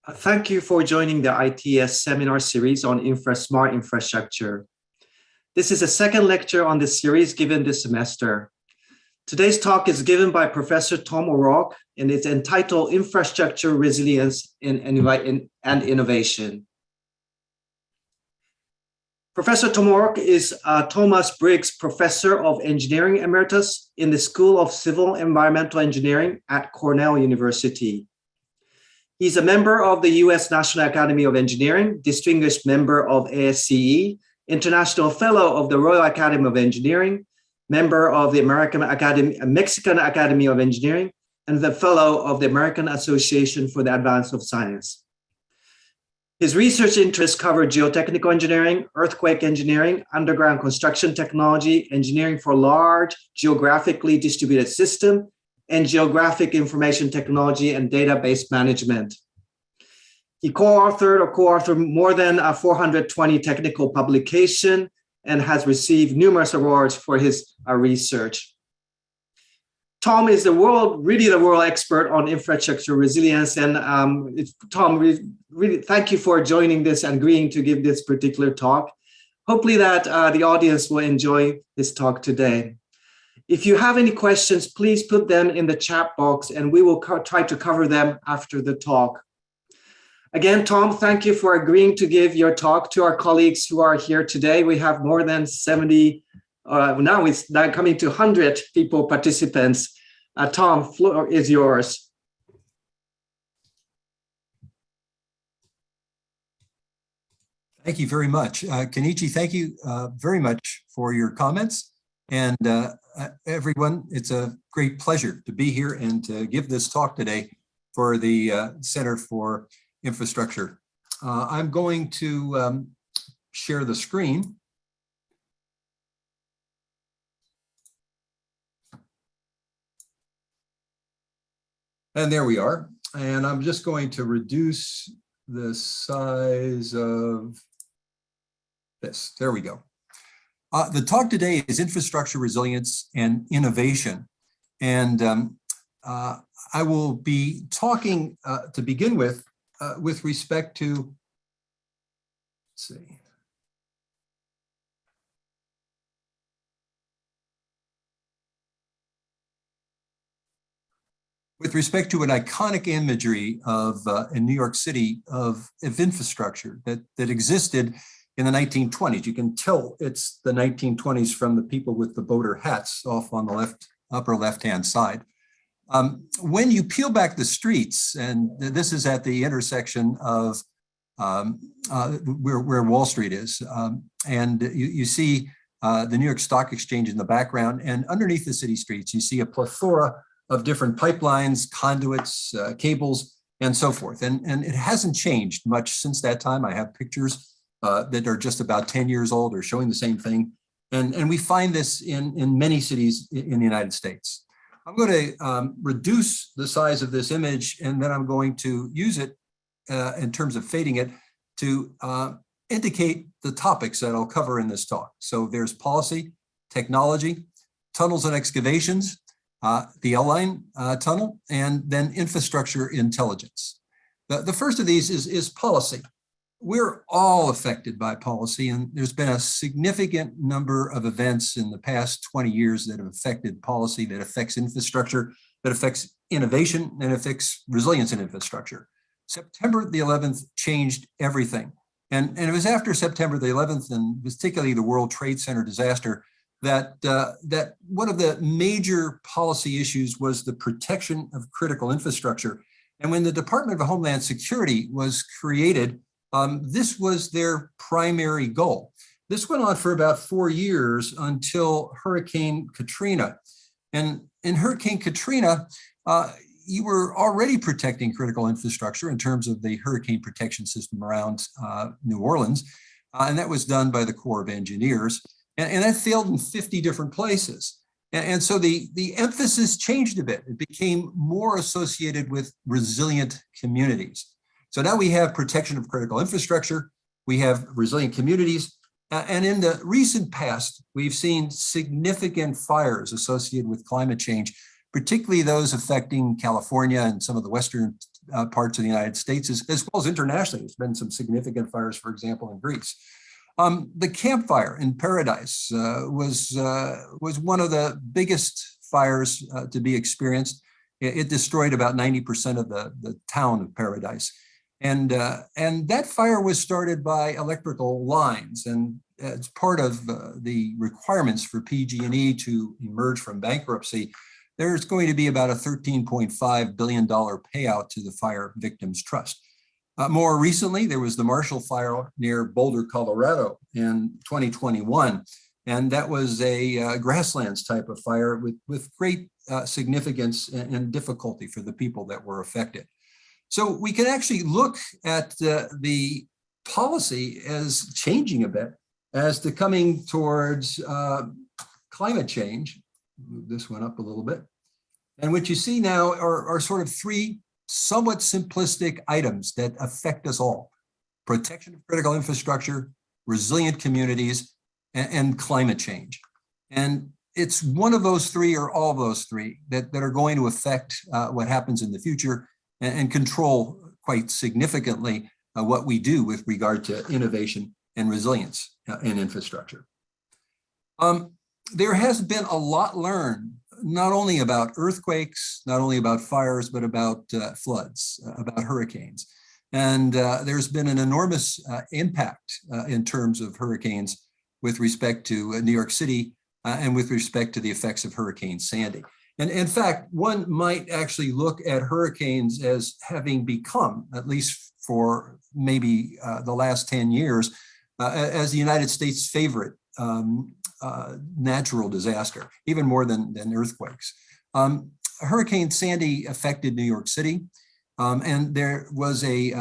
Thank you for joining the ITS seminar series on smart infrastructure. This is the second lecture on this series given this semester. Today's talk is given by Professor Tom O'Rourke and it's entitled Infrastructure Resilience and Innovation. Professor Tom O'Rourke is Thomas Briggs Professor of Engineering Emeritus in the School of Civil Environmental Engineering at Cornell University. He's a member of the U.S. National Academy of Engineering, Distinguished Member of ASCE, International Fellow of the Royal Academy of Engineering, Member of the Mexican Academy of Engineering, and the Fellow of the American Association for the Advance of Science. His research interests cover geotechnical engineering, earthquake engineering, underground construction technology, engineering for large geographically distributed systems, and geographic information technology and database management. He co-authored more than 420 technical publications and has received numerous awards for his research. Tom is really the world expert on infrastructure resilience. And Tom, really thank you for joining this and agreeing to give this particular talk. Hopefully that the audience will enjoy this talk today. If you have any questions, please put them in the chat box and we will try to cover them after the talk. Again, Tom, thank you for agreeing to give your talk to our colleagues who are here today. We have more than 70, now it's coming to 100 participants. Tom, floor is yours. Thank you very much. Kenichi, thank you very much for your comments. And everyone, it's a great pleasure to be here and to give this talk today for the Center for Infrastructure. I'm going to share the screen. And there we are. And I'm just going to reduce the size of this. There we go. The talk today is infrastructure resilience and innovation. And I will be talking to begin with respect to, let's see. With respect to an iconic imagery of in New York City of infrastructure that existed in the 1920s. You can tell it's the 1920s from the people with the boater hats off on the upper left-hand side. When you peel back the streets, and this is at the intersection of where Wall Street is, and you see the New York Stock Exchange in the background, and underneath the city streets, you see a plethora of different pipelines, conduits, cables, and so forth. And it hasn't changed much since that time. I have pictures that are just about 10 years old or showing the same thing. And we find this in many cities in the United States. I'm going to reduce the size of this image, and then I'm going to use it in terms of fading it to indicate the topics that I'll cover in this talk. So there's policy, technology, tunnels and excavations, the L-line tunnel, and then infrastructure intelligence. The first of these is policy. We're all affected by policy, and there's been a significant number of events in the past 20 years that have affected policy, that affects infrastructure, that affects innovation, and affects resilience in infrastructure. September the 11th changed everything. And it was after September the 11th, and particularly the World Trade Center disaster, that one of the major policy issues was the protection of critical infrastructure. And when the Department of Homeland Security was created, this was their primary goal. This went on for about 4 years until Hurricane Katrina. And in Hurricane Katrina, you were already protecting critical infrastructure in terms of the hurricane protection system around New Orleans. And that was done by the Corps of Engineers. And that failed in 50 different places. And so the emphasis changed a bit. It became more associated with resilient communities. So now we have protection of critical infrastructure, we have resilient communities, and in the recent past, we've seen significant fires associated with climate change, particularly those affecting California and some of the western parts of the United States, as well as internationally. There's been some significant fires, for example, in Greece. The Camp Fire in Paradise was one of the biggest fires to be experienced. It destroyed about 90% of the town of Paradise. And that fire was started by electrical lines. And as part of the requirements for PG&E to emerge from bankruptcy, there's going to be about a $13.5 billion payout to the Fire Victims Trust. More recently, there was the Marshall Fire near Boulder, Colorado in 2021. And that was a grasslands type of fire with great significance and difficulty for the people that were affected. So we can actually look at the policy as changing a bit as to coming towards climate change. Move this one up a little bit. And what you see now are sort of three somewhat simplistic items that affect us all: protection of critical infrastructure, resilient communities, and climate change. And it's one of those three or all of those three that are going to affect what happens in the future and control quite significantly what we do with regard to innovation and resilience in infrastructure. There has been a lot learned, not only about earthquakes, not only about fires, but about floods, about hurricanes. And there's been an enormous impact in terms of hurricanes with respect to New York City and with respect to the effects of Hurricane Sandy. And in fact, one might actually look at hurricanes as having become, at least for maybe the last 10 years, as the United States' favorite natural disaster, even more than earthquakes. Hurricane Sandy affected New York City, and there was a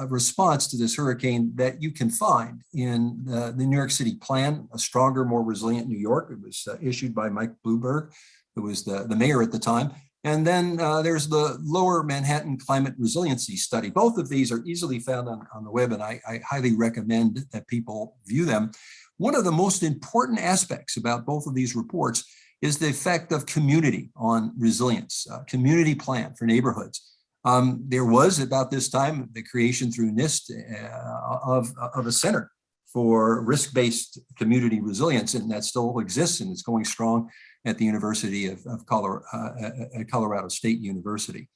response to this hurricane that you can find in the New York City Plan, A Stronger, More Resilient New York. It was issued by Mike Bloomberg, who was the mayor at the time. And then there's the Lower Manhattan Climate Resiliency Study. Both of these are easily found on the web, and I highly recommend that people view them. One of the most important aspects about both of these reports is the effect of community on resilience, community plan for neighborhoods. There was, about this time, the creation through NIST of a center for risk-based community resilience, and that still exists, and it's going strong at the University of Colorado State University.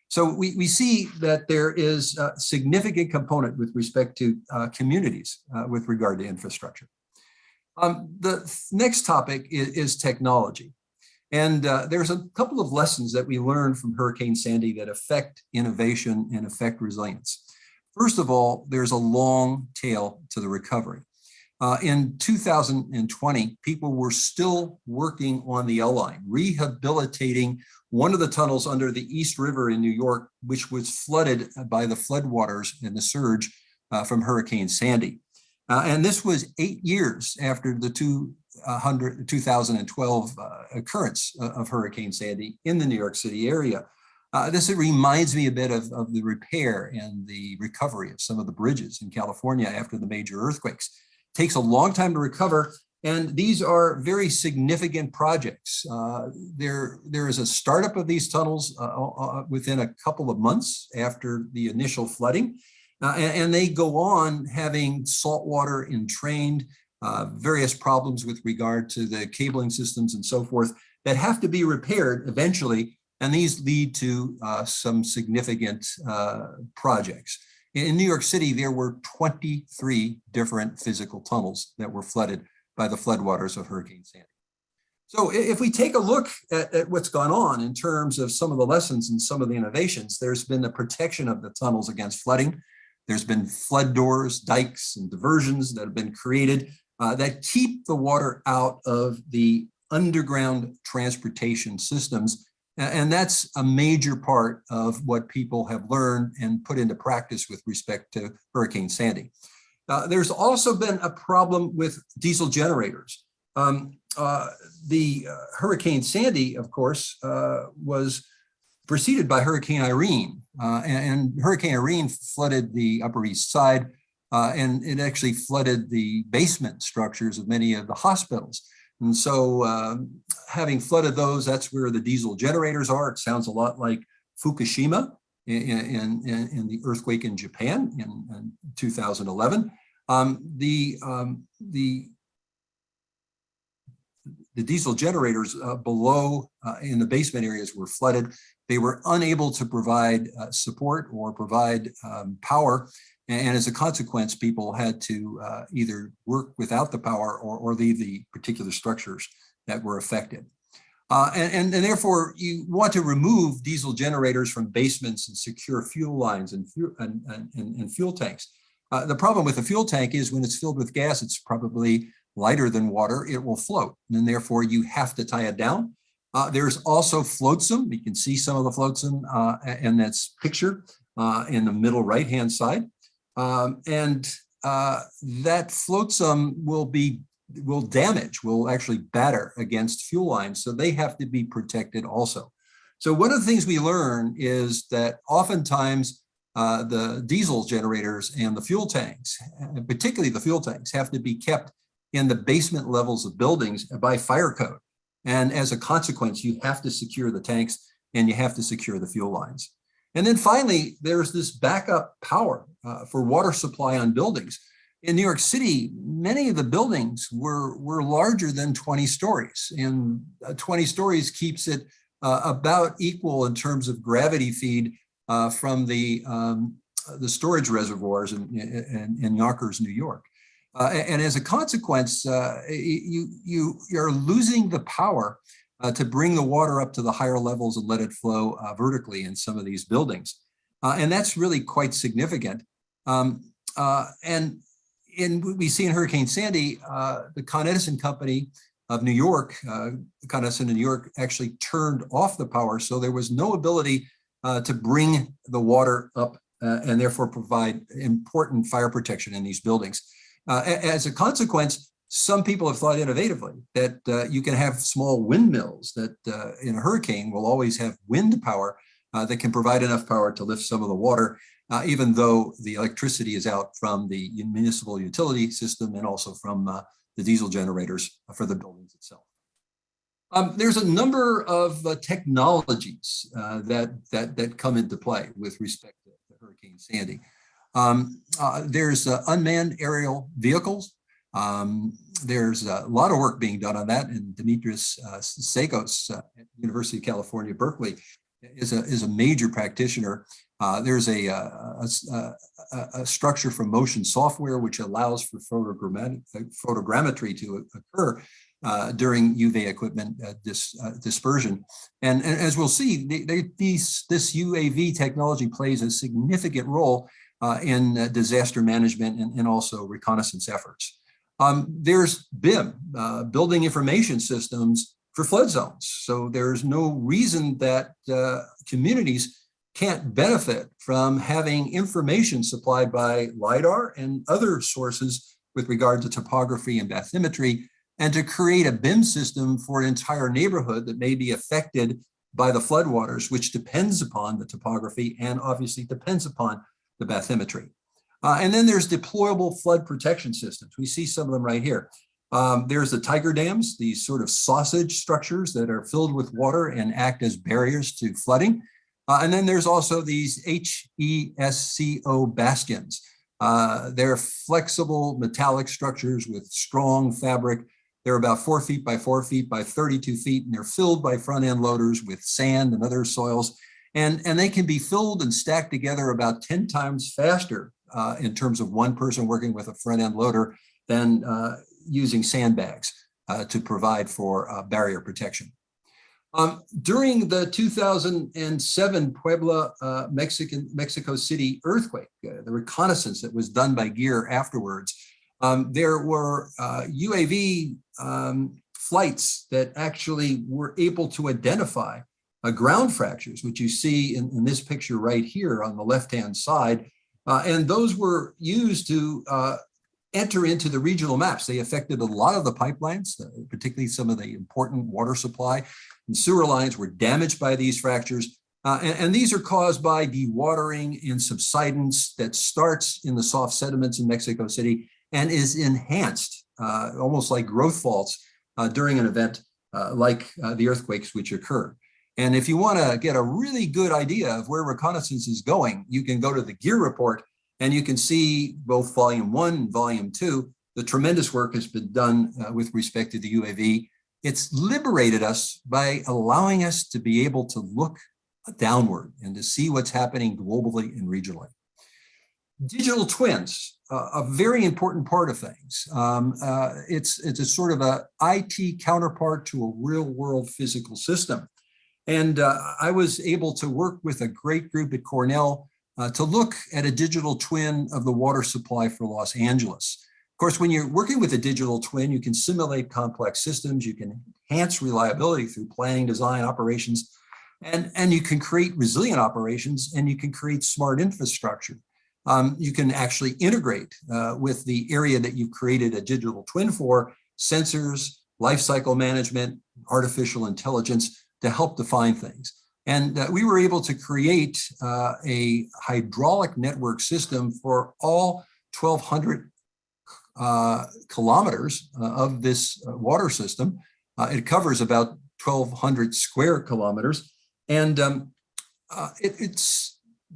So we see that there is a significant component with respect to communities with regard to infrastructure. The next topic is technology. And there's a couple of lessons that we learned from Hurricane Sandy that affect innovation and affect resilience. First of all, there's a long tail to the recovery. In 2020, people were still working on the L line, rehabilitating one of the tunnels under the East River in New York, which was flooded by the floodwaters and the surge from Hurricane Sandy. And this was 8 years after the 2012 occurrence of Hurricane Sandy in the New York City area. This reminds me a bit of the repair and the recovery of some of the bridges in California after the major earthquakes. It takes a long time to recover, and these are very significant projects. There is a startup of these tunnels within a couple of months after the initial flooding, and they go on having saltwater entrained, various problems with regard to the cabling systems and so forth that have to be repaired eventually, and these lead to some significant projects. In New York City, there were 23 different physical tunnels that were flooded by the floodwaters of Hurricane Sandy. So if we take a look at what's gone on in terms of some of the lessons and some of the innovations, there's been the protection of the tunnels against flooding. There's been flood doors, dikes, and diversions that have been created that keep the water out of the underground transportation systems. And that's a major part of what people have learned and put into practice with respect to Hurricane Sandy. There's also been a problem with diesel generators. The Hurricane Sandy, of course, was preceded by Hurricane Irene. And Hurricane Irene flooded the Upper East Side, and it actually flooded the basement structures of many of the hospitals. And so having flooded those, that's where the diesel generators are. It sounds a lot like Fukushima. in the earthquake in Japan in 2011. The diesel generators below in the basement areas were flooded. They were unable to provide support or provide power. And as a consequence, people had to either work without the power or leave the particular structures that were affected. And therefore, you want to remove diesel generators from basements and secure fuel lines and fuel tanks. The problem with a fuel tank is when it's filled with gas, it's probably lighter than water, it will float. And therefore, you have to tie it down. There's also flotsam. You can see some of the flotsam in this picture in the middle right-hand side. That flotsam will actually batter against fuel lines. So they have to be protected also. So one of the things we learn is that oftentimes the diesel generators and the fuel tanks, and particularly the fuel tanks, have to be kept in the basement levels of buildings by fire code. And as a consequence, you have to secure the tanks and you have to secure the fuel lines. And then finally, there's this backup power for water supply on buildings. In New York City, many of the buildings were larger than 20 stories, and 20 stories keeps it about equal in terms of gravity feed from the storage reservoirs in Yonkers, New York. And as a consequence, you're losing the power to bring the water up to the higher levels and let it flow vertically in some of these buildings. And that's really quite significant. And we see in Hurricane Sandy, the Con Edison Company of New York, Con Edison in New York actually turned off the power. So there was no ability to bring the water up and therefore provide important fire protection in these buildings. As a consequence, some people have thought innovatively that you can have small windmills that in a hurricane will always have wind power that can provide enough power to lift some of the water, even though the electricity is out from the municipal utility system and also from the diesel generators for the buildings itself. There's a number of technologies that come into play with respect to Hurricane Sandy. There's unmanned aerial vehicles. There's a lot of work being done on that, and Dimitris Sagos at University of California, Berkeley is a major practitioner. There's a structure for motion software which allows for photogrammetry to occur during UV equipment dispersion. And as we'll see, this UAV technology plays a significant role in disaster management and also reconnaissance efforts. There's BIM, Building Information Systems for flood zones. So there's no reason that communities can't benefit from having information supplied by LIDAR and other sources with regard to topography and bathymetry, and to create a BIM system for an entire neighborhood that may be affected by the floodwaters, which depends upon the topography and obviously depends upon the bathymetry. And then there's deployable flood protection systems. We see some of them right here. There's the tiger dams, these sort of sausage structures that are filled with water and act as barriers to flooding. And then there's also these HESCO bastions. They're flexible metallic structures with strong fabric. They're about 4 feet by 4 feet by 32 feet, and they're filled by front end loaders with sand and other soils. And they can be filled and stacked together about 10 times faster in terms of one person working with a front end loader than using sandbags to provide for barrier protection. During the 2007 Puebla, Mexico City earthquake, the reconnaissance that was done by GEAR afterwards, there were UAV flights that actually were able to identify ground fractures, which you see in this picture right here on the left-hand side. And those were used to enter into the regional maps. They affected a lot of the pipelines, particularly some of the important water supply and sewer lines were damaged by these fractures. And these are caused by dewatering and subsidence that starts in the soft sediments in Mexico City and is enhanced, almost like growth faults during an event like the earthquakes which occurred. And if you want to get a really good idea of where reconnaissance is going, you can go to the Gear report and you can see both volume 1 and volume 2. The tremendous work has been done with respect to the UAV. It's liberated us by allowing us to be able to look downward and to see what's happening globally and regionally. Digital twins, a very important part of things. It's a sort of a IT counterpart to a real world physical system. And I was able to work with a great group at Cornell to look at a digital twin of the water supply for Los Angeles. Of course, when you're working with a digital twin, you can simulate complex systems, you can enhance reliability through planning, design, operations, and you can create resilient operations, and you can create smart infrastructure. You can actually integrate with the area that you've created a digital twin for, sensors, life cycle management, artificial intelligence to help define things. And we were able to create a hydraulic network system for all 1,200 kilometers of this water system. It covers about 1,200 square kilometers. And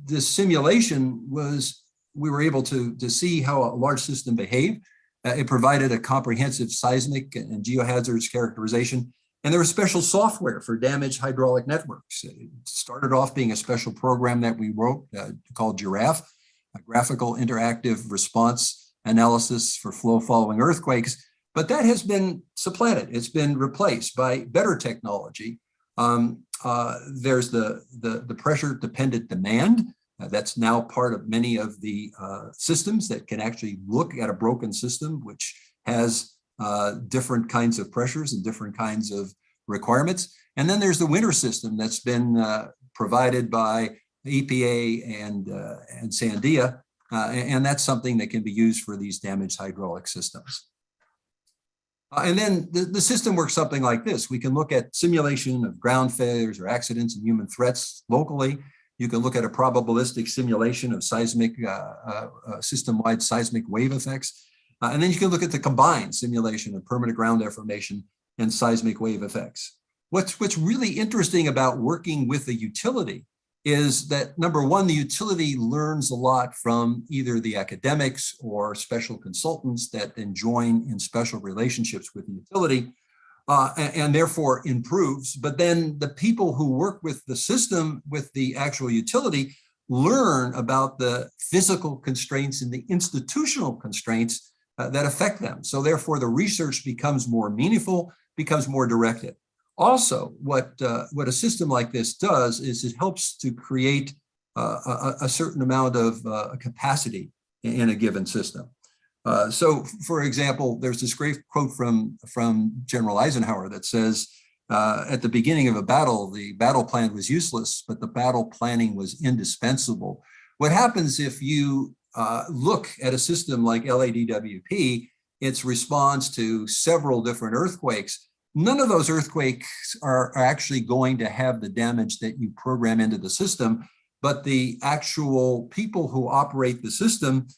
the simulation was, we were able to see how a large system behaved. It provided a comprehensive seismic and geohazards characterization. And there was special software for damaged hydraulic networks. It started off being a special program that we wrote called Giraffe, a graphical interactive response analysis for flow following earthquakes. But that has been supplanted. It's been replaced by better technology. There's the pressure dependent demand. That's now part of many of the systems that can actually look at a broken system, which has different kinds of pressures and different kinds of requirements. And then there's the winter system that's been provided by EPA and Sandia. And that's something that can be used for these damaged hydraulic systems. And then the system works something like this. We can look at simulation of ground failures or accidents and human threats locally. You can look at a probabilistic simulation of seismic, system-wide seismic wave effects. And then you can look at the combined simulation of permanent ground deformation and seismic wave effects. What's really interesting about working with a utility is that, number one, the utility learns a lot from either the academics or special consultants that then join in special relationships with the utility and therefore improves. But then the people who work with the system, with the actual utility, learn about the physical constraints and the institutional constraints that affect them. So therefore the research becomes more meaningful, becomes more directed. Also, what a system like this does is it helps to create a certain amount of capacity in a given system. So, for example, there's this great quote from General Eisenhower that says, at the beginning of a battle, the battle plan was useless, but the battle planning was indispensable. What happens if you look at a system like LADWP, its response to several different earthquakes? None of those earthquakes are actually going to have the damage that you program into the system, but the actual people who operate the system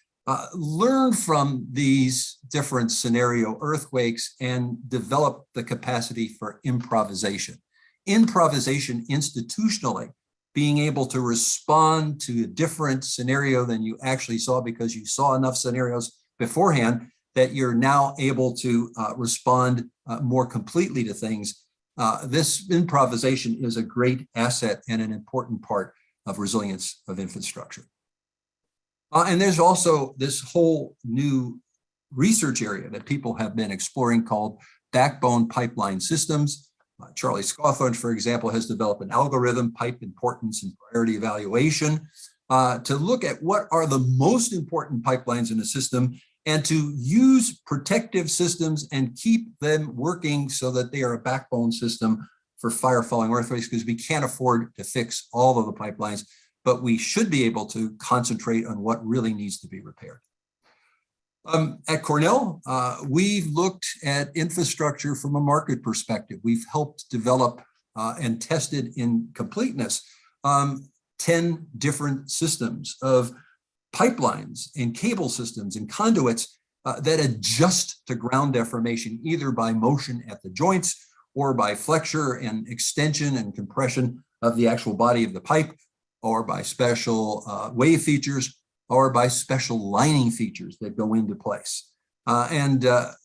learn from these different scenario earthquakes and develop the capacity for improvisation. Improvisation institutionally, being able to respond to a different scenario than you actually saw because you saw enough scenarios beforehand that you're now able to respond more completely to things. This improvisation is a great asset and an important part of resilience of infrastructure. And there's also this whole new research area that people have been exploring called backbone pipeline systems. Charlie Scawthorne, for example, has developed an algorithm, pipe importance and priority evaluation, to look at what are the most important pipelines in the system and to use protective systems and keep them working so that they are a backbone system for fire following earthquakes, because we can't afford to fix all of the pipelines, but we should be able to concentrate on what really needs to be repaired. At Cornell, we've looked at infrastructure from a market perspective. We've helped develop and tested in completeness 10 different systems of pipelines and cable systems and conduits that adjust to ground deformation, either by motion at the joints or by flexure and extension and compression of the actual body of the pipe, or by special wave features, or by special lining features that go into place.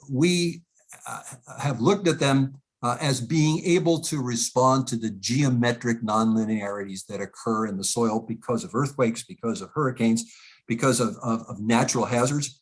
We have looked at them as being able to respond to the geometric nonlinearities that occur in the soil because of earthquakes, because of hurricanes, because of natural hazards.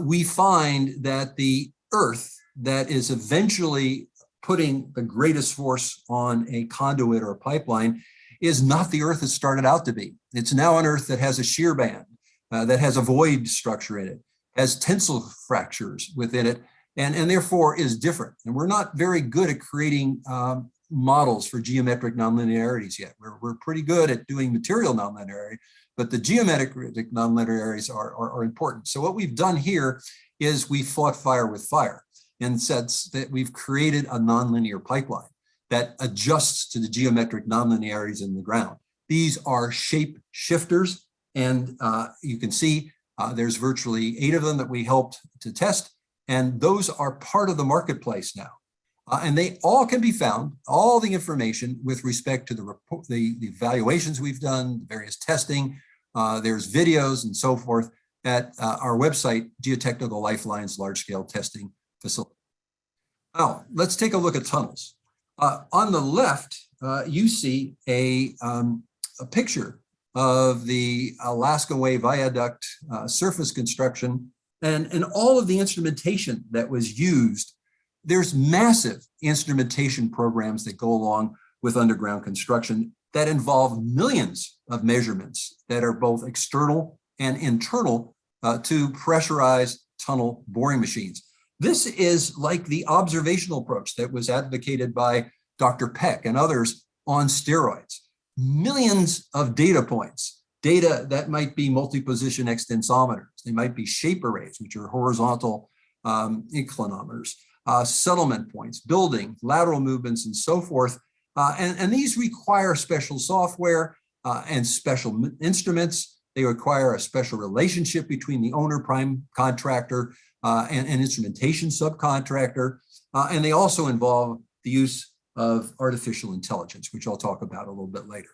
We find that the earth that is eventually putting the greatest force on a conduit or a pipeline is not the earth it started out to be. It's now an earth that has a shear band, that has a void structure in it, has tensile fractures within it, and therefore is different. And we're not very good at creating models for geometric nonlinearities yet. We're pretty good at doing material nonlinearity, but the geometric nonlinearities are important. So what we've done here is we fought fire with fire and said that we've created a nonlinear pipeline that adjusts to the geometric nonlinearities in the ground. These are shape shifters, and you can see there's virtually 8 of them that we helped to test, and those are part of the marketplace now. And they all can be found, all the information with respect to the evaluations we've done, various testing, there's videos and so forth at our website, Geotechnical Lifeline's large-scale testing facility. Now, let's take a look at tunnels. On the left, you see a picture of the Alaska Way Viaduct surface construction and all of the instrumentation that was used. There's massive instrumentation programs that go along with underground construction that involve millions of measurements that are both external and internal to pressurized tunnel boring machines. This is like the observational approach that was advocated by Dr. Peck and others on steroids. Millions of data points, data that might be multi-position extensometers. They might be shape arrays, which are horizontal inclinometers, settlement points, building, lateral movements, and so forth. And these require special software and special instruments. They require a special relationship between the owner, prime contractor, and instrumentation subcontractor. And they also involve the use of artificial intelligence, which I'll talk about a little bit later.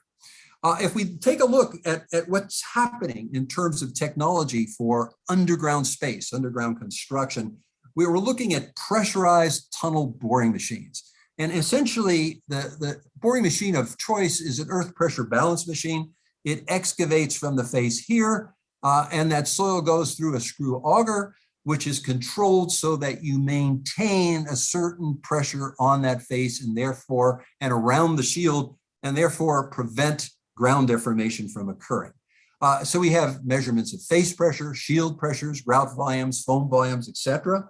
If we take a look at what's happening in terms of technology for underground space, underground construction, we were looking at pressurized tunnel boring machines. And essentially, the boring machine of choice is an earth pressure balance machine. It excavates from the face here, and that soil goes through a screw auger, which is controlled so that you maintain a certain pressure on that face and therefore, and around the shield, and therefore prevent ground deformation from occurring. So we have measurements of face pressure, shield pressures, grout volumes, foam volumes, etc.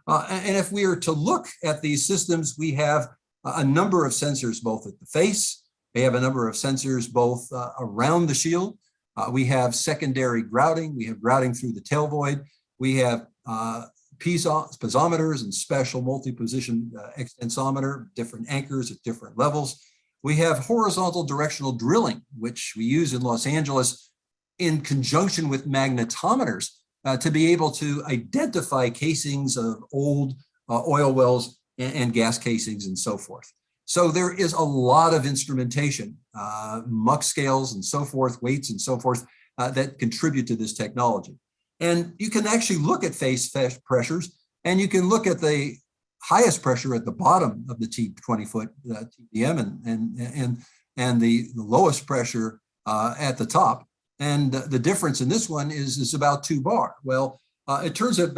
And if we are to look at these systems, we have a number of sensors both at the face. We have a number of sensors both around the shield. We have secondary grouting. We have grouting through the tail void. We have piezometers and special multi-position extensometer, different anchors at different levels. We have horizontal directional drilling, which we use in Los Angeles in conjunction with magnetometers to be able to identify casings of old oil wells and gas casings and so forth. So there is a lot of instrumentation, muck scales and so forth, weights and so forth, that contribute to this technology. And you can actually look at face pressures, and you can look at the highest pressure at the bottom of the 20-foot TPM and the lowest pressure at the top. And the difference in this one is about 2 bar. Well, it turns that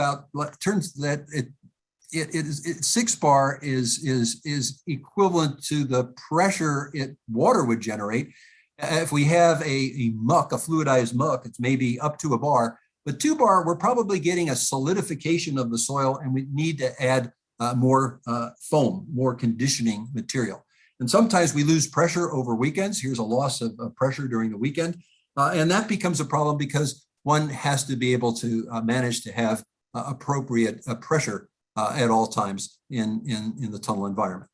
6 bar is equivalent to the pressure water would generate. If we have a muck, a fluidized muck, it's maybe up to 1 bar. But 2 bar, we're probably getting a solidification of the soil, and we need to add more foam, more conditioning material. And sometimes we lose pressure over weekends. Here's a loss of pressure during the weekend. And that becomes a problem because one has to be able to manage to have appropriate pressure at all times in the tunnel environment.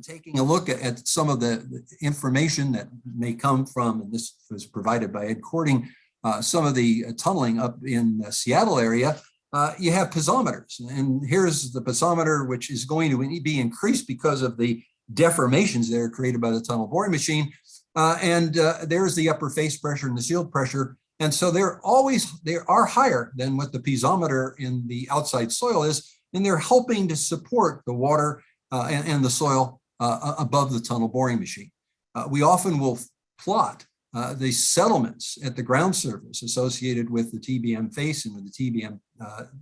Taking a look at some of the information that may come from, and this was provided by Ed Cording, some of the tunneling up in the Seattle area. you have piezometers. And here's the piezometer, which is going to be increased because of the deformations that are created by the tunnel boring machine. There's the upper face pressure and the shield pressure. And so they are higher than what the piezometer in the outside soil is, and they're helping to support the water and the soil above the tunnel boring machine. We often will plot the settlements at the ground surface associated with the TBM face and with the TBM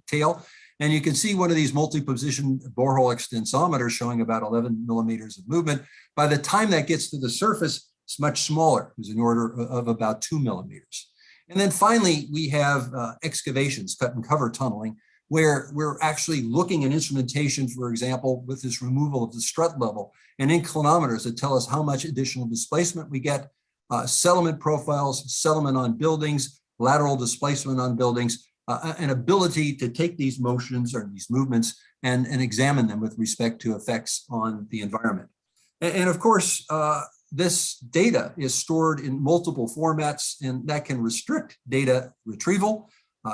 tail. And you can see one of these multi-position borehole extensometers showing about 11 millimeters of movement. By the time that gets to the surface, it's much smaller. It's an order of about 2 millimeters. And then finally, we have excavations, cut and cover tunneling, where we're actually looking at instrumentation, for example, with this removal of the strut level and inclinometers that tell us how much additional displacement we get, settlement profiles, settlement on buildings, lateral displacement on buildings, an ability to take these motions or these movements and examine them with respect to effects on the environment. And of course, this data is stored in multiple formats, and that can restrict data retrieval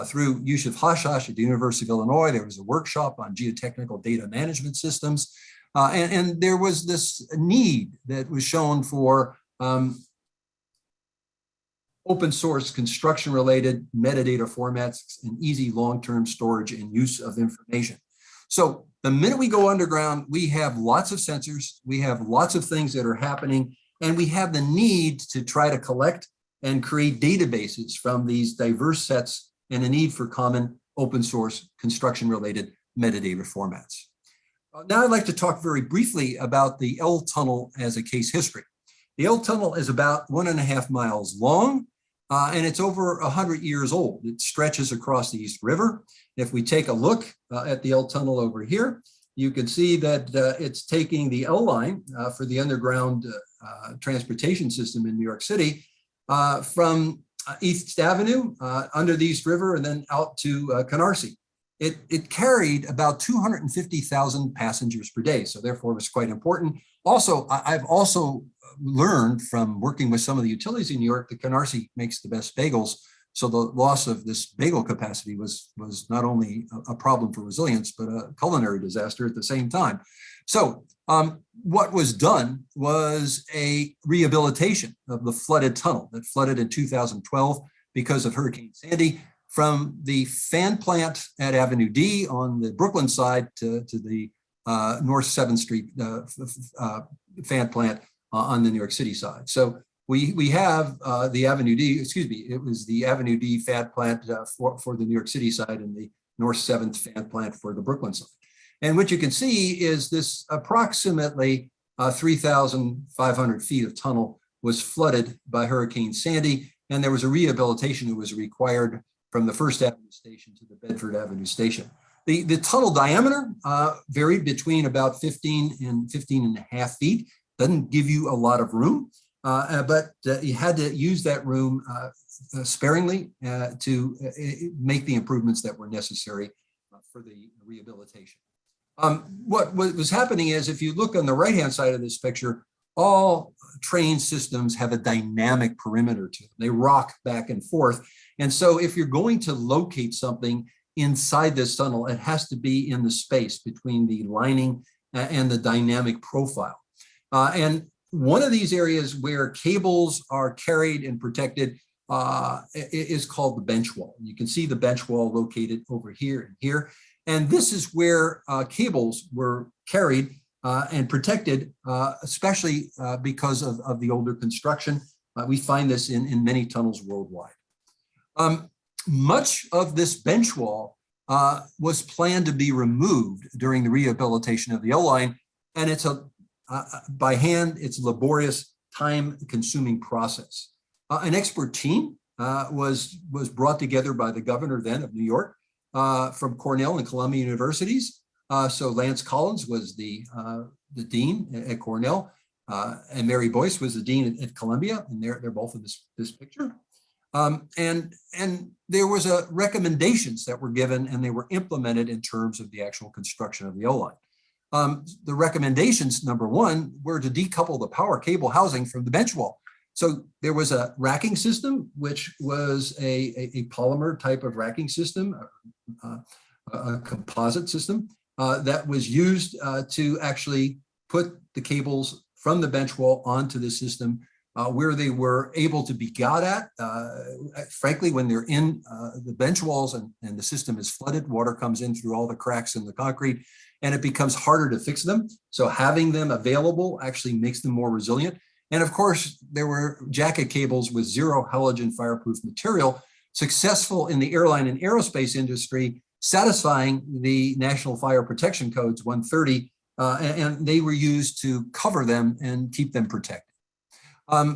through Yusuf Hashash at the University of Illinois. There was a workshop on geotechnical data management systems. And there was this need that was shown for open source construction related metadata formats and easy long-term storage and use of information. So the minute we go underground, we have lots of sensors, we have lots of things that are happening, and we have the need to try to collect and create databases from these diverse sets and a need for common open source construction related metadata formats. Now I'd like to talk very briefly about the L tunnel as a case history. The L tunnel is about 1.5 miles long, and it's over 100 years old. It stretches across the East River. If we take a look at the L tunnel over here, you can see that it's taking the L line for the underground transportation system in New York City from East Avenue under the East River and then out to Canarsie. It carried about 250,000 passengers per day, so therefore it was quite important. Also, I've also learned from working with some of the utilities in New York that Canarsie makes the best bagels. So the loss of this bagel capacity was not only a problem for resilience, but a culinary disaster at the same time. So what was done was a rehabilitation of the flooded tunnel that flooded in 2012 because of Hurricane Sandy, from the fan plant at Avenue D on the Brooklyn side to the North 7th Street fan plant on the New York City side. So we have the Avenue D, it was the Avenue D fan plant for the New York City side and the North 7th fan plant for the Brooklyn side. And what you can see is this approximately 3,500 feet of tunnel was flooded by Hurricane Sandy, and there was a rehabilitation that was required from the First Avenue station to the Bedford Avenue station. The tunnel diameter varied between about 15 and 15.5 feet. Doesn't give you a lot of room, but you had to use that room sparingly to make the improvements that were necessary for the rehabilitation. What was happening is, if you look on the right-hand side of this picture, all train systems have a dynamic perimeter to them. They rock back and forth. And so if you're going to locate something inside this tunnel, it has to be in the space between the lining and the dynamic profile. And one of these areas where cables are carried and protected is called the bench wall. You can see the bench wall located over here and here. And this is where cables were carried and protected, especially because of the older construction. We find this in many tunnels worldwide. Much of this bench wall was planned to be removed during the rehabilitation of the L line, and it's by hand, it's a laborious, time-consuming process. An expert team was brought together by the governor then of New York from Cornell and Columbia universities. So Lance Collins was the dean at Cornell, and Mary Boyce was the dean at Columbia, and they're both in this picture. And there was recommendations that were given, and they were implemented in terms of the actual construction of the O line. The recommendations, number one, were to decouple the power cable housing from the bench wall. So there was a racking system, which was a polymer type of racking system, a composite system that was used to actually put the cables from the bench wall onto the system where they were able to be got at. Frankly, when they're in the bench walls and the system is flooded, water comes in through all the cracks in the concrete and it becomes harder to fix them. So having them available actually makes them more resilient. And of course, there were jacket cables with zero halogen fireproof material, successful in the airline and aerospace industry, satisfying the National Fire Protection Codes 130, and they were used to cover them and keep them protected.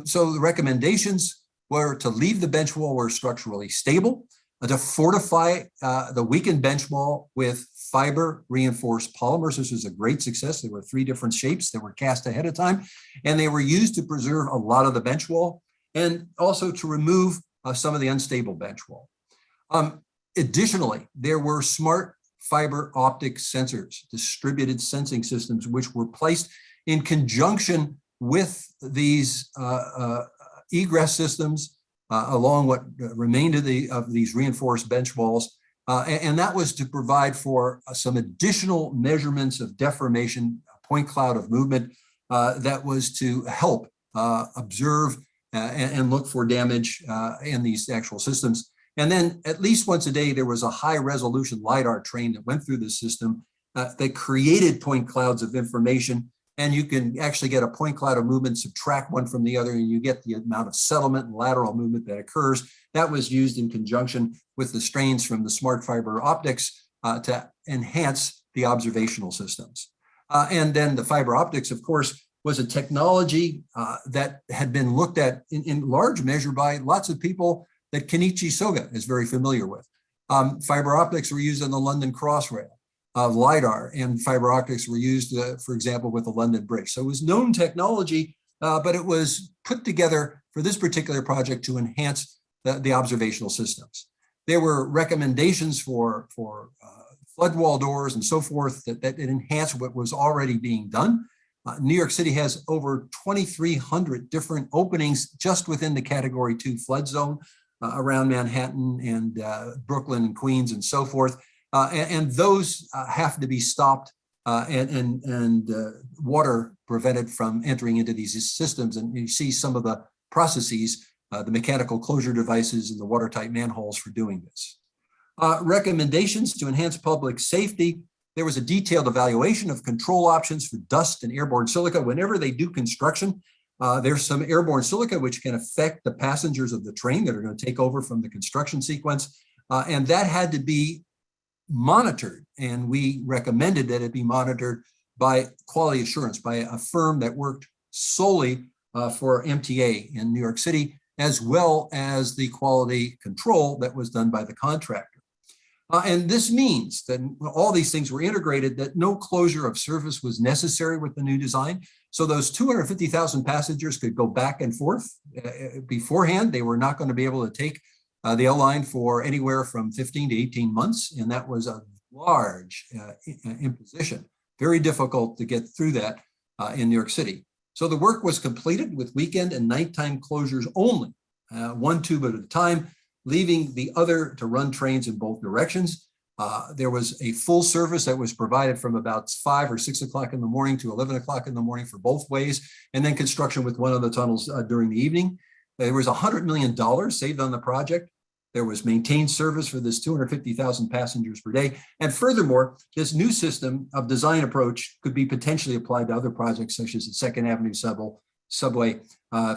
So the recommendations were to leave the bench wall where structurally stable, to fortify the weakened bench wall with fiber reinforced polymers. This was a great success. There were 3 different shapes that were cast ahead of time, and they were used to preserve a lot of the bench wall and also to remove some of the unstable bench wall. Additionally, there were smart fiber optic sensors, distributed sensing systems, which were placed in conjunction with these egress systems along what remained of these reinforced bench walls. And that was to provide for some additional measurements of deformation, point cloud of movement that was to help observe and look for damage in these actual systems. And then at least once a day, there was a high resolution LiDAR train that went through the system that created point clouds of information. And you can actually get a point cloud of movement, subtract one from the other, and you get the amount of settlement and lateral movement that occurs. That was used in conjunction with the strains from the smart fiber optics to enhance the observational systems. And then the fiber optics, of course, was a technology that had been looked at in large measure by lots of people that Kenichi Soga is very familiar with. Fiber optics were used on the London Crossrail. LiDAR and fiber optics were used, for example, with the London Bridge. So it was known technology, but it was put together for this particular project to enhance the observational systems. There were recommendations for flood wall doors and so forth that enhanced what was already being done. New York City has over 2,300 different openings just within the Category 2 flood zone around Manhattan and Brooklyn and Queens and so forth. And those have to be stopped and water prevented from entering into these systems. And you see some of the processes, the mechanical closure devices and the watertight manholes for doing this. Recommendations to enhance public safety. There was a detailed evaluation of control options for dust and airborne silica. Whenever they do construction, there's some airborne silica which can affect the passengers of the train that are going to take over from the construction sequence. And that had to be monitored, and we recommended that it be monitored by quality assurance, by a firm that worked solely for MTA in New York City, as well as the quality control that was done by the contractor. And this means that all these things were integrated, that no closure of service was necessary with the new design. So those 250,000 passengers could go back and forth. Beforehand, they were not going to be able to take the L line for anywhere from 15 to 18 months. And that was a large imposition, very difficult to get through that in New York City. So the work was completed with weekend and nighttime closures only, one tube at a time, leaving the other to run trains in both directions. There was a full service that was provided from about 5 or 6 o'clock in the morning to 11 o'clock in the morning for both ways, and then construction with one of the tunnels during the evening. There was $100 million saved on the project. There was maintained service for this 250,000 passengers per day. And furthermore, this new system of design approach could be potentially applied to other projects such as the 2nd Avenue subway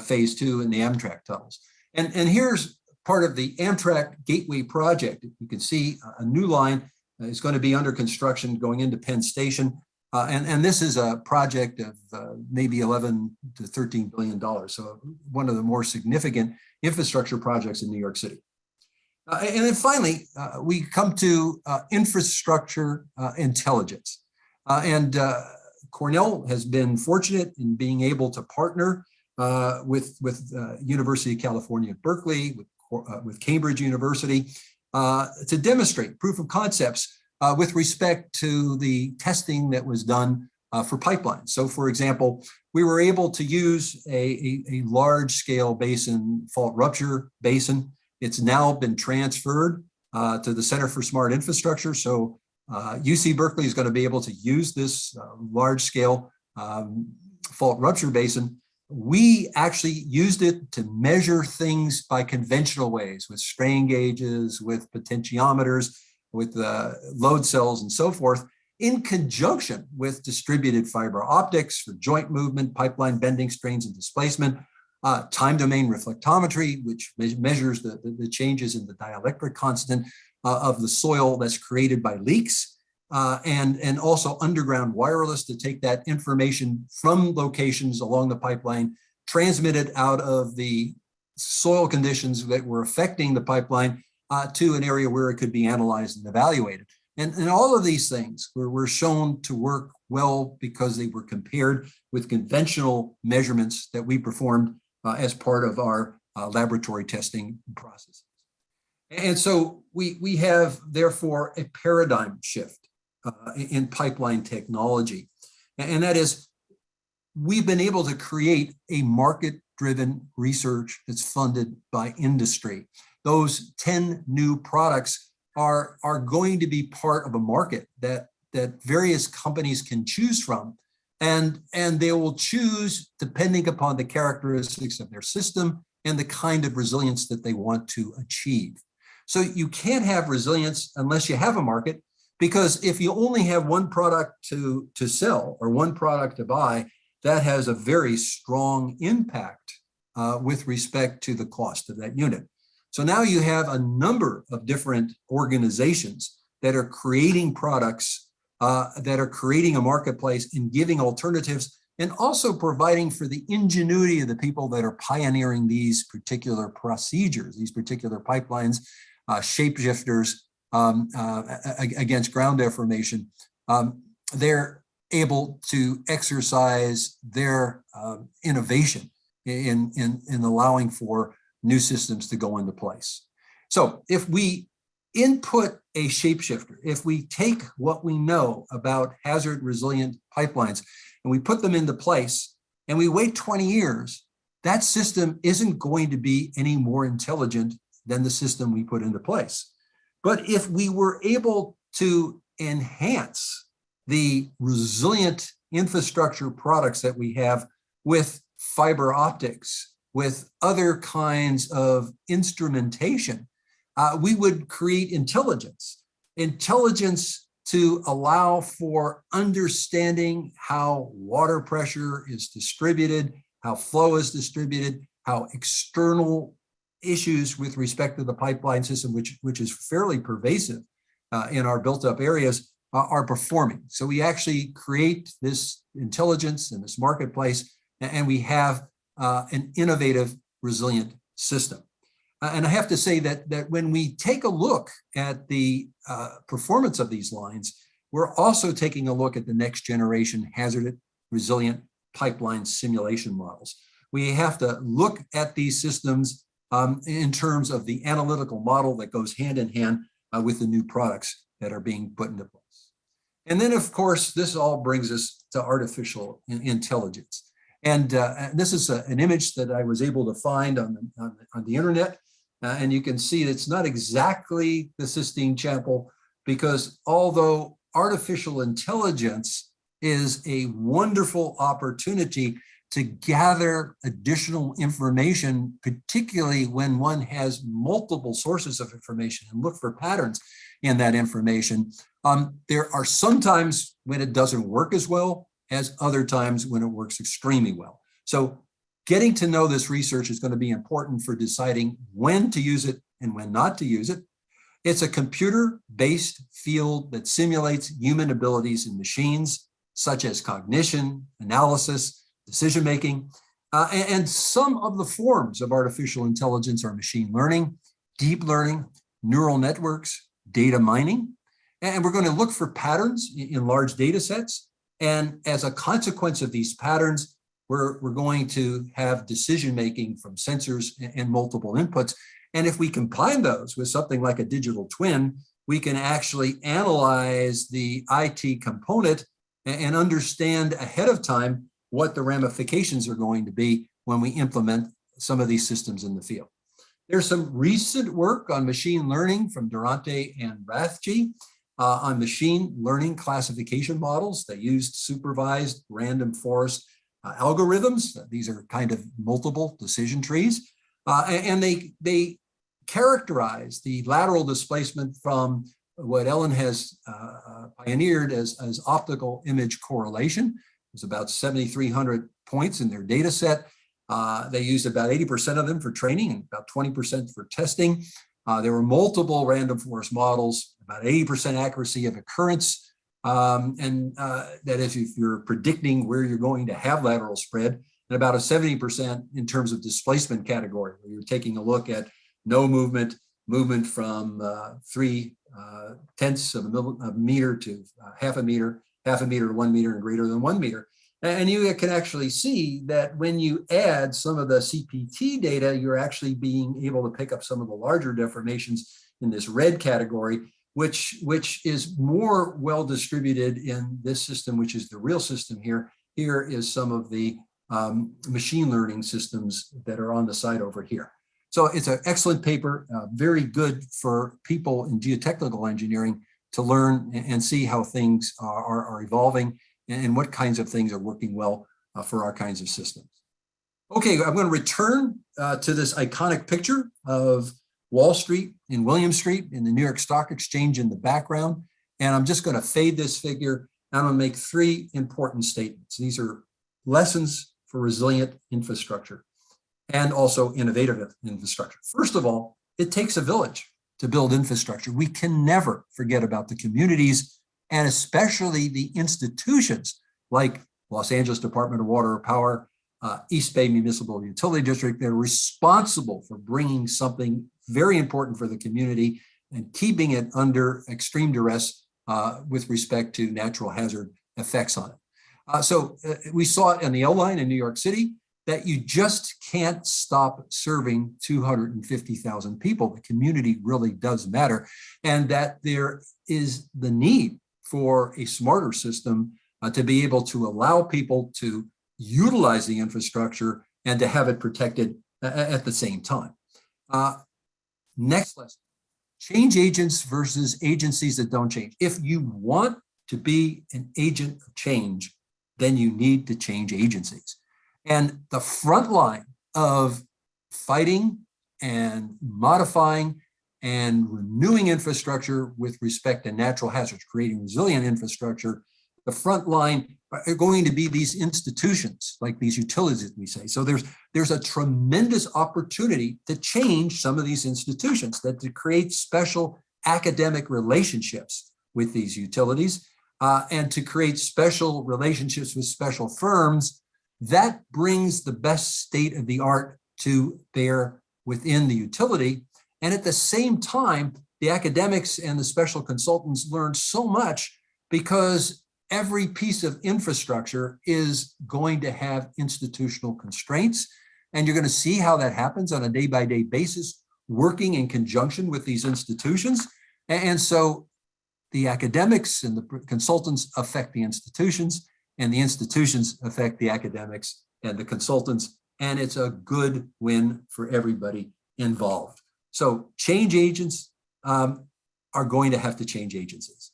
phase 2 and the Amtrak tunnels. And here's part of the Amtrak Gateway project. You can see a new line is going to be under construction going into Penn Station. And this is a project of maybe $11 to $13 billion. So one of the more significant infrastructure projects in New York City. And then finally, we come to infrastructure intelligence. And Cornell has been fortunate in being able to partner with University of California at Berkeley, with Cambridge University, to demonstrate proof of concepts with respect to the testing that was done for pipelines. So for example, we were able to use a large scale basin, fault rupture basin. It's now been transferred to the Center for Smart Infrastructure. So UC Berkeley is going to be able to use this large-scale fault rupture basin. We actually used it to measure things by conventional ways with strain gauges, with potentiometers, with load cells and so forth, in conjunction with distributed fiber optics for joint movement, pipeline bending, strains and displacement, time domain reflectometry, which measures the changes in the dielectric constant of the soil that's created by leaks, and also underground wireless to take that information from locations along the pipeline, transmit it out of the soil conditions that were affecting the pipeline to an area where it could be analyzed and evaluated. And all of these things were shown to work well because they were compared with conventional measurements that we performed as part of our laboratory testing processes. And so we have, therefore, a paradigm shift in pipeline technology. And that is, we've been able to create a market-driven research that's funded by industry. Those 10 new products are going to be part of a market that various companies can choose from. And they will choose depending upon the characteristics of their system and the kind of resilience that they want to achieve. So you can't have resilience unless you have a market, because if you only have one product to sell or one product to buy, that has a very strong impact with respect to the cost of that unit. So now you have a number of different organizations that are creating products, that are creating a marketplace and giving alternatives, and also providing for the ingenuity of the people that are pioneering these particular procedures, these particular pipelines, shapeshifters against ground deformation. They're able to exercise their innovation in allowing for new systems to go into place. So if we input a shapeshifter, if we take what we know about hazard resilient pipelines and we put them into place and we wait 20 years, that system isn't going to be any more intelligent than the system we put into place. But if we were able to enhance the resilient infrastructure products that we have with fiber optics, with other kinds of instrumentation, we would create intelligence to allow for understanding how water pressure is distributed, how flow is distributed, how external issues with respect to the pipeline system, which is fairly pervasive in our built up areas, are performing. So we actually create this intelligence in this marketplace, and we have an innovative, resilient system. And I have to say that when we take a look at the performance of these lines, we're also taking a look at the next generation hazard resilient pipeline simulation models. We have to look at these systems in terms of the analytical model that goes hand in hand with the new products that are being put into place. And then, of course, this all brings us to artificial intelligence. And this is an image that I was able to find on the internet. And you can see it's not exactly the Sistine Chapel, because although artificial intelligence is a wonderful opportunity to gather additional information, particularly when one has multiple sources of information, and look for patterns in that information, there are some times when it doesn't work as well as other times when it works extremely well. So getting to know this research is going to be important for deciding when to use it and when not to use it. It's a computer-based field that simulates human abilities in machines, such as cognition, analysis, decision-making, and some of the forms of artificial intelligence are machine learning, deep learning, neural networks, data mining, and we're going to look for patterns in large data sets. And as a consequence of these patterns, we're going to have decision-making from sensors and multiple inputs. And if we combine those with something like a digital twin, we can actually analyze the IT component and understand ahead of time what the ramifications are going to be when we implement some of these systems in the field. There's some recent work on machine learning from Durante and Rathje, on machine learning classification models. They used supervised random forest algorithms. These are kind of multiple decision trees. And they characterize the lateral displacement from what Ellen has pioneered as optical image correlation. There's about 7,300 points in their data set. They used about 80% of them for training and about 20% for testing. There were multiple random forest models, about 80% accuracy of occurrence. That is, if you're predicting where you're going to have lateral spread, and about a 70% in terms of displacement category, where you're taking a look at no movement, movement from 3/10 of a meter to half a meter to 1 meter and greater than 1 meter. And you can actually see that when you add some of the CPT data, you're actually being able to pick up some of the larger deformations in this red category, which is more well distributed in this system, which is the real system here. Here is some of the machine learning systems that are on the side over here. So it's an excellent paper, very good for people in geotechnical engineering to learn and see how things are evolving and what kinds of things are working well for our kinds of systems. Okay, I'm going to return to this iconic picture of Wall Street and William Street in the New York Stock Exchange in the background. And I'm just going to fade this figure. And I'm going to make three important statements. These are lessons for resilient infrastructure and also innovative infrastructure. First of all, it takes a village to build infrastructure. We can never forget about the communities and especially the institutions like Los Angeles Department of Water or Power, East Bay Municipal Utility District. They're responsible for bringing something very important for the community and keeping it under extreme duress with respect to natural hazard effects on it. So we saw it in the L line in New York City that you just can't stop serving 250,000 people. The community really does matter, and that there is the need for a smarter system to be able to allow people to utilize the infrastructure and to have it protected at the same time. Next lesson, change agents versus agencies that don't change. If you want to be an agent of change, then you need to change agencies. And the front line of fighting and modifying and renewing infrastructure with respect to natural hazards, creating resilient infrastructure, the front line are going to be these institutions, like these utilities, as we say. So there's a tremendous opportunity to change some of these institutions, that to create special academic relationships with these utilities and to create special relationships with special firms. That brings the best state of the art to bear within the utility. And at the same time, the academics and the special consultants learn so much because every piece of infrastructure is going to have institutional constraints. And you're going to see how that happens on a day-by-day basis, working in conjunction with these institutions. And so the academics and the consultants affect the institutions, and the institutions affect the academics and the consultants. And it's a good win for everybody involved. So change agents are going to have to change agencies.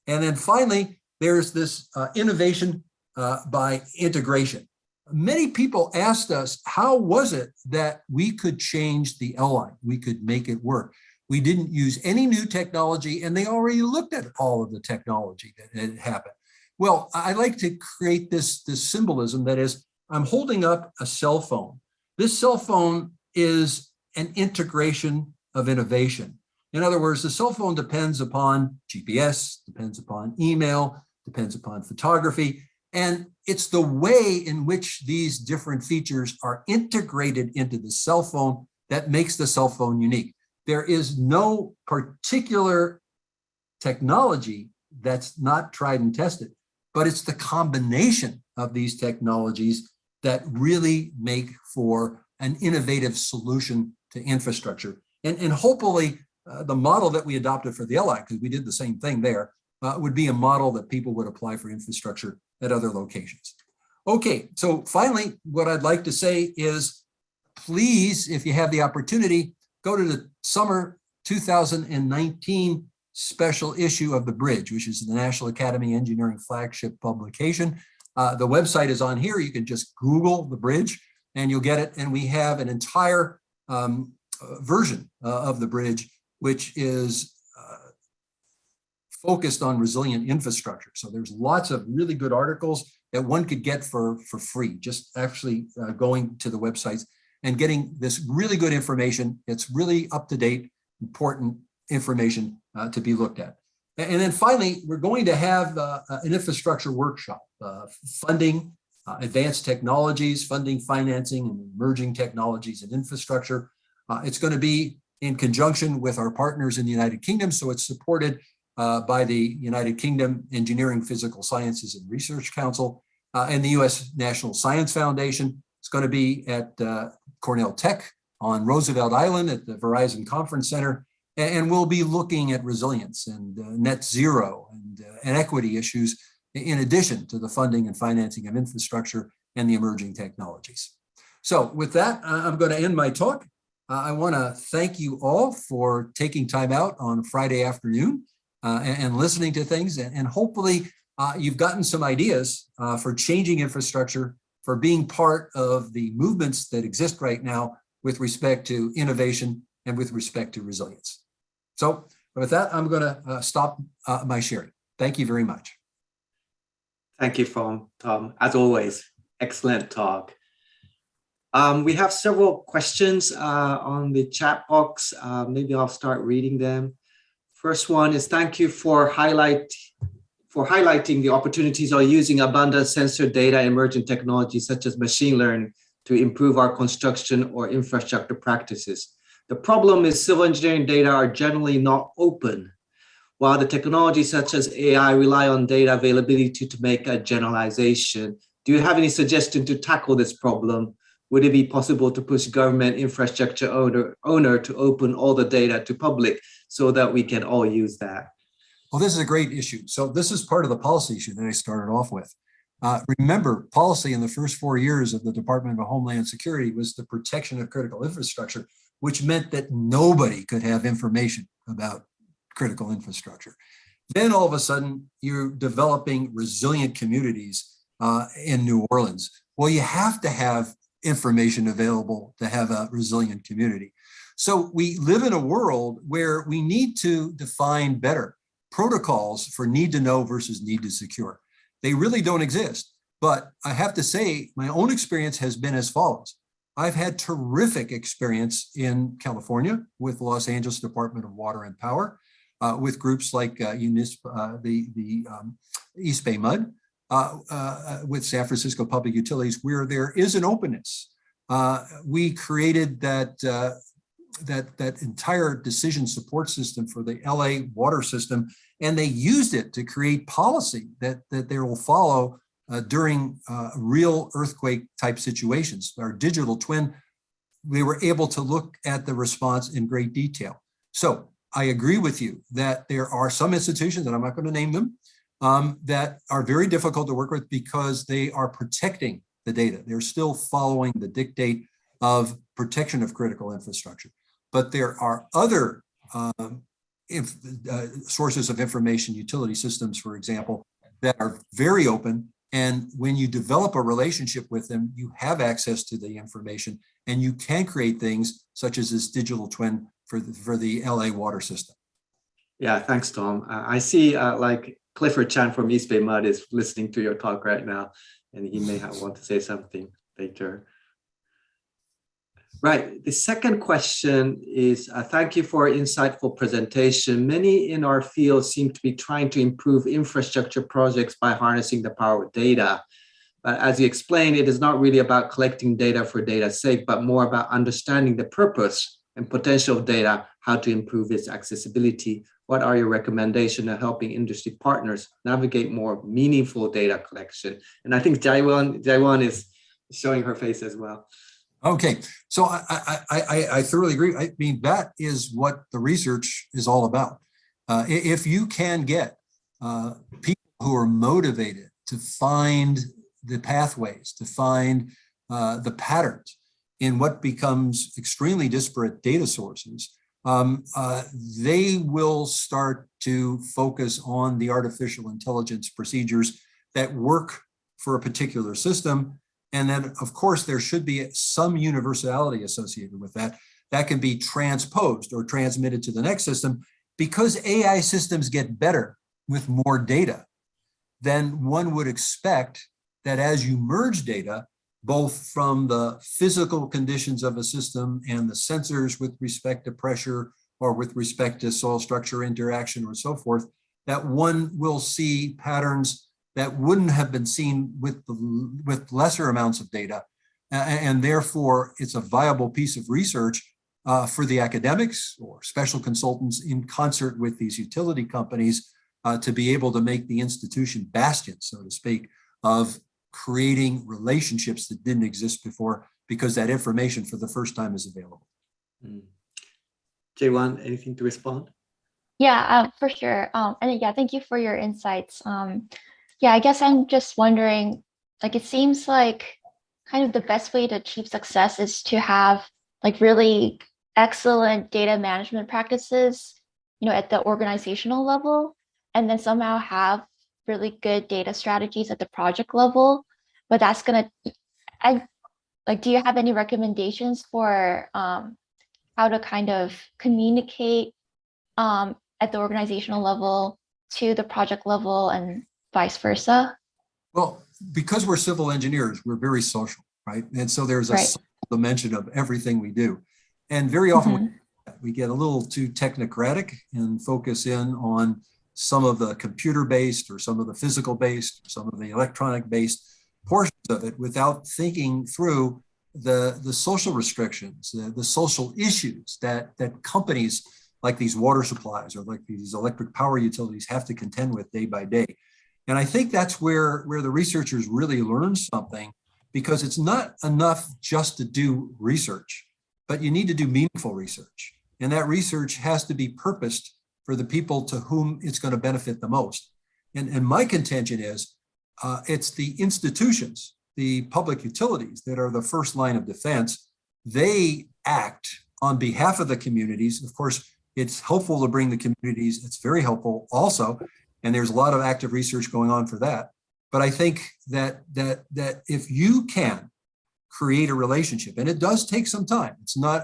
And then finally, there's this innovation by integration. Many people asked us, how was it that we could change the L line? We could make it work. We didn't use any new technology, and they already looked at all of the technology that had happened. Well, I like to create this symbolism that is, I'm holding up a cell phone. This cell phone is an integration of innovation. In other words, the cell phone depends upon GPS, depends upon email, depends upon photography, and it's the way in which these different features are integrated into the cell phone that makes the cell phone unique. There is no particular technology that's not tried and tested, but it's the combination of these technologies that really make for an innovative solution to infrastructure. And hopefully the model that we adopted for the LI, because we did the same thing there, would be a model that people would apply for infrastructure at other locations. Okay, so finally, what I'd like to say is, please, if you have the opportunity, go to the summer 2019 special issue of the Bridge, which is the National Academy Engineering flagship publication. The website is on here. You can just Google the Bridge and you'll get it. And we have an entire version of the Bridge, which is focused on resilient infrastructure. So there's lots of really good articles that one could get for free, just actually going to the websites and getting this really good information. It's really up-to-date, important information to be looked at. And then finally, we're going to have an infrastructure workshop, funding, advanced technologies, funding, financing, and emerging technologies and infrastructure. It's going to be in conjunction with our partners in the United Kingdom. So it's supported by the United Kingdom Engineering, Physical Sciences and Research Council and the U.S. National Science Foundation. It's going to be at Cornell Tech on Roosevelt Island at the Verizon Conference Center. And we'll be looking at resilience and net zero and equity issues in addition to the funding and financing of infrastructure and the emerging technologies. So with that, I'm going to end my talk. I want to thank you all for taking time out on a Friday afternoon and listening to things. And hopefully you've gotten some ideas for changing infrastructure, for being part of the movements that exist right now with respect to innovation and with respect to resilience. So with that, I'm going to stop my sharing. Thank you very much. Thank you, Tom. As always, excellent talk. We have several questions on the chat box. Maybe I'll start reading them. First one is, thank you for highlighting the opportunities of using abundant sensor data and emerging technologies such as machine learning to improve our construction or infrastructure practices. The problem is civil engineering data are generally not open, while the technologies such as AI rely on data availability to make a generalization. Do you have any suggestion to tackle this problem? Would it be possible to push government infrastructure owner to open all the data to public so that we can all use that? Well, this is a great issue. So this is part of the policy issue that I started off with. Remember, policy in the first 4 years of the Department of Homeland Security was the protection of critical infrastructure, which meant that nobody could have information about critical infrastructure. Then all of a sudden, you're developing resilient communities in New Orleans. Well, you have to have information available to have a resilient community. So we live in a world where we need to define better protocols for need to know versus need to secure. They really don't exist. But I have to say, my own experience has been as follows. I've had terrific experience in California with Los Angeles Department of Water and Power, with groups like East Bay Mud, with San Francisco Public Utilities, where there is an openness. We created that entire decision support system for the LA water system, and they used it to create policy that they will follow during real earthquake type situations. Our digital twin, we were able to look at the response in great detail. So I agree with you that there are some institutions, and I'm not going to name them, that are very difficult to work with because they are protecting the data. They're still following the dictate of protection of critical infrastructure. But there are other sources of information, utility systems, for example, that are very open. And when you develop a relationship with them, you have access to the information and you can create things such as this digital twin for the LA water system. Yeah, thanks, Tom. I see like Clifford Chan from East Bay Mud is listening to your talk right now, and he may want to say something later. Right. The second question is, thank you for an insightful presentation. Many in our field seem to be trying to improve infrastructure projects by harnessing the power of data. But as you explained, it is not really about collecting data for data's sake, but more about understanding the purpose and potential of data, how to improve its accessibility. What are your recommendations of helping industry partners navigate more meaningful data collection? And I think Jaiwan is showing her face as well. Okay, so I thoroughly agree. I mean, that is what the research is all about. If you can get people who are motivated to find the pathways, to find the patterns in what becomes extremely disparate data sources, they will start to focus on the artificial intelligence procedures that work for a particular system. And then, of course, there should be some universality associated with that. That can be transposed or transmitted to the next system. Because AI systems get better with more data, then one would expect that as you merge data, both from the physical conditions of a system and the sensors with respect to pressure or with respect to soil structure interaction or so forth, that one will see patterns that wouldn't have been seen with lesser amounts of data. And therefore, it's a viable piece of research for the academics or special consultants in concert with these utility companies to be able to make the institution bastion, so to speak, of creating relationships that didn't exist before because that information for the first time is available. J1, anything to respond? Yeah, for sure. And yeah, thank you for your insights. Yeah, I guess I'm just wondering, like, it seems like kind of the best way to achieve success is to have like really excellent data management practices, at the organizational level, and then somehow have really good data strategies at the project level. But that's gonna, do you have any recommendations for how to kind of communicate at the organizational level to the project level and vice versa? Well, because we're civil engineers, we're very social, right? And so there's a social dimension of everything we do. And very often we get a little too technocratic and focus in on some of the computer-based or some of the physical-based, some of the electronic-based portions of it without thinking through the social restrictions, the social issues that companies like these water supplies or like these electric power utilities have to contend with day by day. And I think that's where the researchers really learn something, because it's not enough just to do research, but you need to do meaningful research. And that research has to be purposed for the people to whom it's going to benefit the most. And my contention is it's the institutions, the public utilities that are the first line of defense. They act on behalf of the communities. Of course, it's helpful to bring the communities. It's very helpful also. And there's a lot of active research going on for that. But I think that if you can create a relationship, and it does take some time. It's not,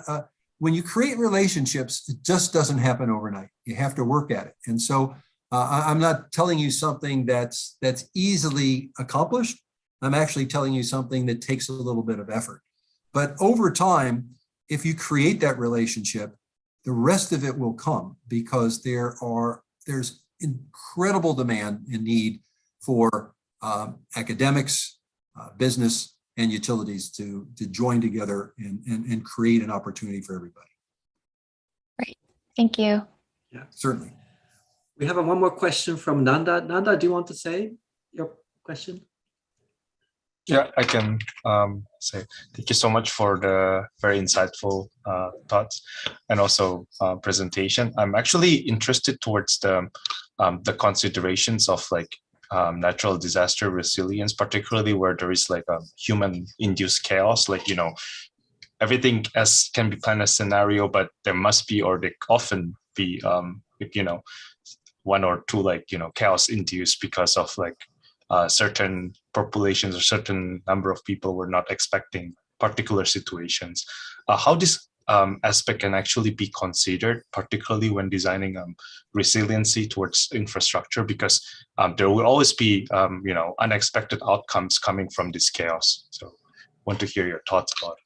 when you create relationships, it just doesn't happen overnight. You have to work at it. And so I'm not telling you something that's easily accomplished. I'm actually telling you something that takes a little bit of effort. But over time, if you create that relationship, the rest of it will come, because there's incredible demand and need for academics, business, and utilities to join together and create an opportunity for everybody. Right. Thank you. Yeah, certainly. We have one more question from Nanda. Nanda, do you want to say your question? Yeah, I can say thank you so much for the very insightful thoughts and also presentation. I'm actually interested towards the considerations of like natural disaster resilience, particularly where there is like a human-induced chaos, like, everything as can be planned as scenario, but there must be, or there often be, one or two chaos induced because of like certain populations or certain number of people were not expecting particular situations. How this aspect can actually be considered, particularly when designing resiliency towards infrastructure, because there will always be unexpected outcomes coming from this chaos. So want to hear your thoughts about it.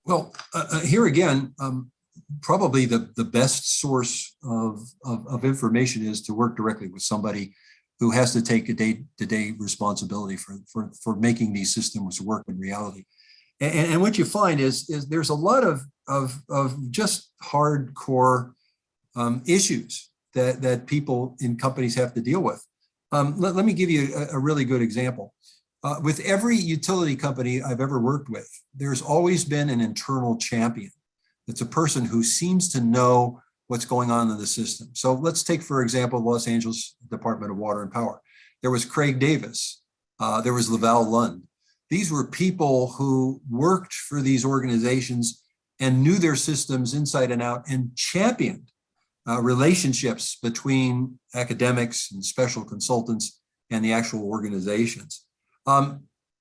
Well, here again, probably the best source of information is to work directly with somebody who has to take a day-to-day responsibility for making these systems work in reality. And what you find is there's a lot of just hardcore issues that people in companies have to deal with. Let me give you a really good example. With every utility company I've ever worked with, there's always been an internal champion. It's a person who seems to know what's going on in the system. So let's take, for example, Los Angeles Department of Water and Power. There was Craig Davis. There was Laval Lund. These were people who worked for these organizations and knew their systems inside and out and championed relationships between academics and special consultants and the actual organizations.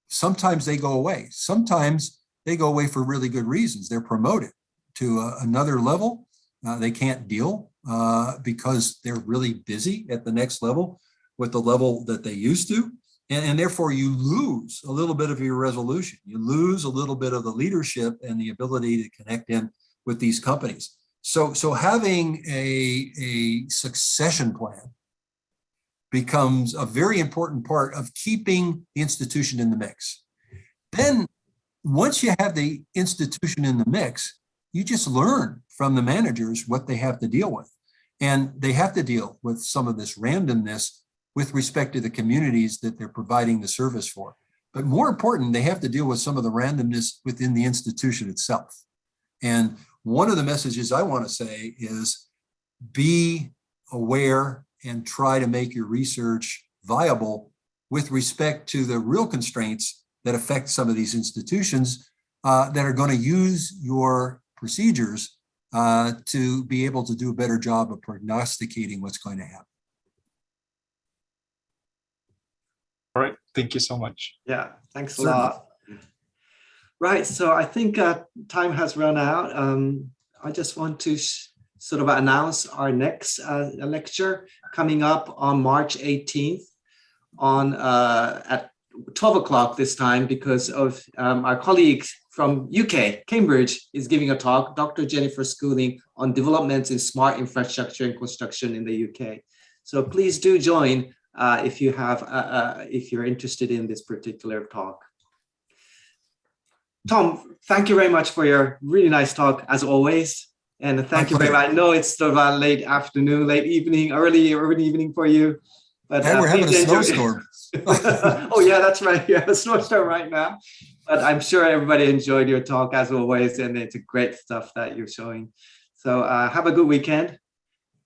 Sometimes they go away. Sometimes they go away for really good reasons. They're promoted to another level. They can't deal because they're really busy at the next level with the level that they used to. And therefore you lose a little bit of your resolution. You lose a little bit of the leadership and the ability to connect in with these companies. So having a succession plan becomes a very important part of keeping the institution in the mix. Then once you have the institution in the mix, you just learn from the managers what they have to deal with. And they have to deal with some of this randomness with respect to the communities that they're providing the service for. But more important, they have to deal with some of the randomness within the institution itself. And one of the messages I want to say is be aware and try to make your research viable with respect to the real constraints that affect some of these institutions that are going to use your procedures to be able to do a better job of prognosticating what's going to happen. All right, thank you so much. Yeah, thanks a Certainly. lot. Right, so I think time has run out. I just want to sort of announce our next lecture coming up on March 18th on at 12 o'clock this time, because of our colleague from UK, Cambridge, is giving a talk, Dr. Jennifer Schooling, on developments in smart infrastructure and construction in the UK. So please do join if you're interested in this particular talk. Tom, thank you very much for your really nice talk, as always. And thank you very much. I know it's sort of a late afternoon, late evening, early evening for you. But hey, we're having a snowstorm. Oh, yeah, that's right. Yeah, a snowstorm right now. But I'm sure everybody enjoyed your talk, as always. And it's great stuff that you're showing. So have a good weekend.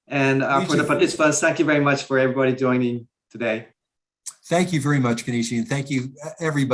And for the participants, thank you very much for everybody joining today. Thank you very much, Canarsie, and thank you, everybody.